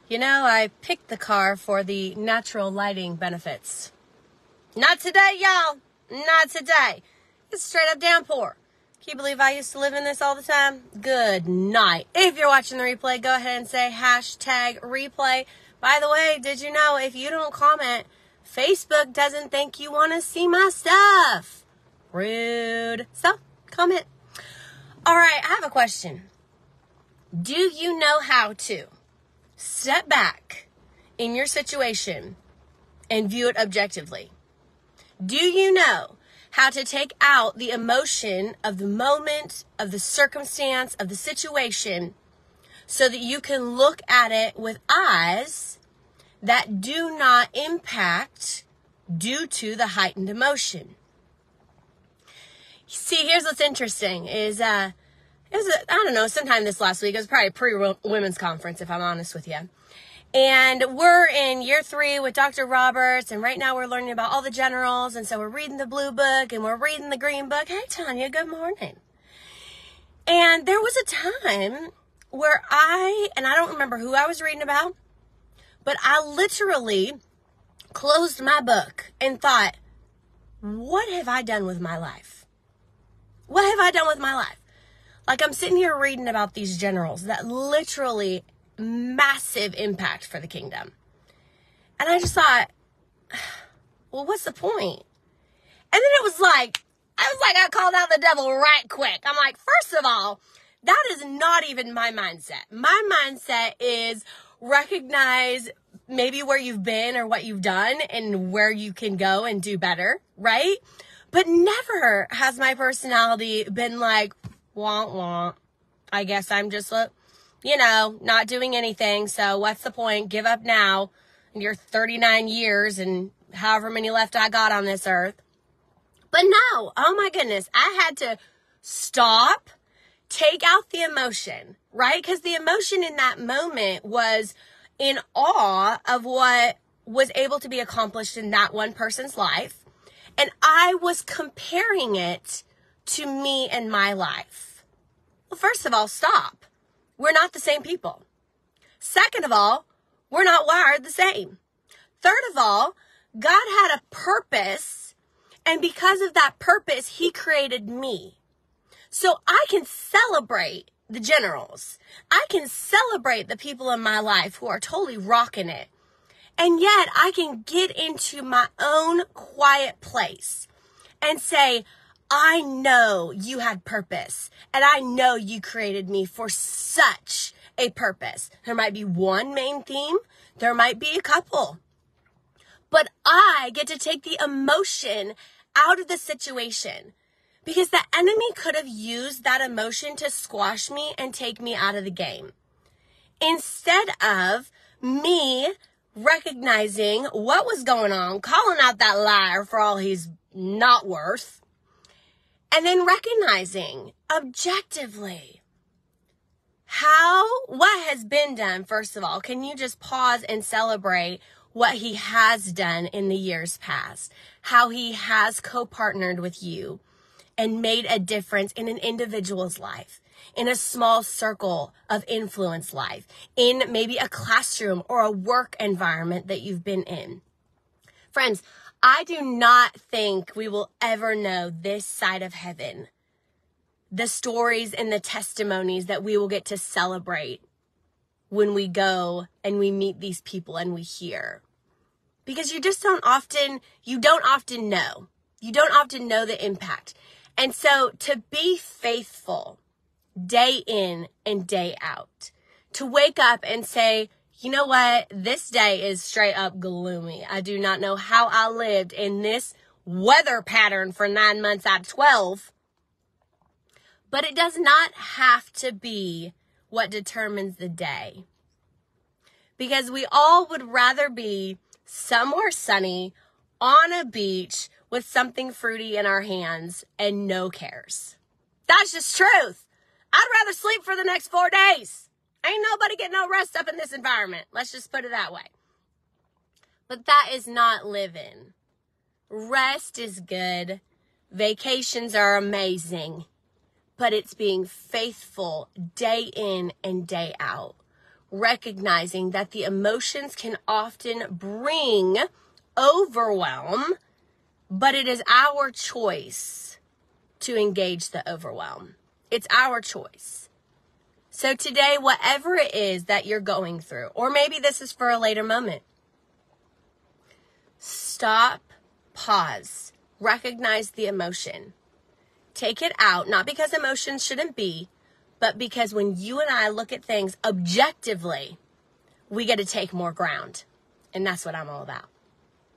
You know, I picked the car for the natural lighting benefits. Not today, y'all. Not today. It's straight up downpour. Can you believe I used to live in this all the time? Good night. If you're watching the replay, go ahead and say hashtag replay. By the way, did you know if you don't comment, Facebook doesn't think you want to see my stuff? Rude. So, comment. All right, I have a question. Do you know how to step back in your situation and view it objectively? Do you know how to take out the emotion of the moment, of the circumstance, of the situation, so that you can look at it with eyes that do not impact due to the heightened emotion? See, here's what's interesting is, I don't know, sometime this last week, it was probably pre-women's conference, if I'm honest with you. And we're in year 3 with Dr. Roberts, and right now we're learning about all the generals, and so we're reading the blue book, and we're reading the green book. Hey, Tanya, good morning. And there was a time where I don't remember who I was reading about, but I literally closed my book and thought, what have I done with my life? What have I done with my life? Like, I'm sitting here reading about these generals that literally massive impact for the kingdom. And I just thought, well, what's the point? And then I called out the devil right quick. I'm like, first of all, that is not even my mindset. My mindset is recognize maybe where you've been or what you've done and where you can go and do better, right? But never has my personality been like, wah, wah. I guess I'm just, not doing anything. So what's the point? Give up now. You're 39 years and however many left I got on this earth. But no, oh my goodness, I had to stop, take out the emotion, right? Because the emotion in that moment was in awe of what was able to be accomplished in that one person's life. And I was comparing it to me and my life. Well, first of all, stop. We're not the same people. Second of all, we're not wired the same. Third of all, God had a purpose, and because of that purpose, he created me. So I can celebrate the generals. I can celebrate the people in my life who are totally rocking it. And yet I can get into my own quiet place and say, I know you had purpose, and I know you created me for such a purpose. There might be one main theme. There might be a couple. But I get to take the emotion out of the situation, because the enemy could have used that emotion to squash me and take me out of the game. Instead of me recognizing what was going on, calling out that liar for all he's not worth, and then recognizing objectively what has been done. First of all, can you just pause and celebrate what he has done in the years past, how he has co-partnered with you and made a difference in an individual's life, in a small circle of influence life, in maybe a classroom or a work environment that you've been in. Friends, I do not think we will ever know this side of heaven the stories and the testimonies that we will get to celebrate when we go and we meet these people and we hear. Because you don't often know. You don't often know the impact. And so to be faithful day in and day out, to wake up and say, you know what? This day is straight up gloomy. I do not know how I lived in this weather pattern for 9 months out of 12. But it does not have to be what determines the day. Because we all would rather be somewhere sunny on a beach with something fruity in our hands and no cares. That's just truth. I'd rather sleep for the next 4 days. Ain't nobody getting no rest up in this environment. Let's just put it that way. But that is not living. Rest is good. Vacations are amazing. But it's being faithful day in and day out. recognizing that the emotions can often bring overwhelm, but it is our choice to engage the overwhelm. It's our choice. So today, whatever it is that you're going through, or maybe this is for a later moment, stop, pause, recognize the emotion. Take it out, not because emotions shouldn't be, but because when you and I look at things objectively, we get to take more ground. And that's what I'm all about.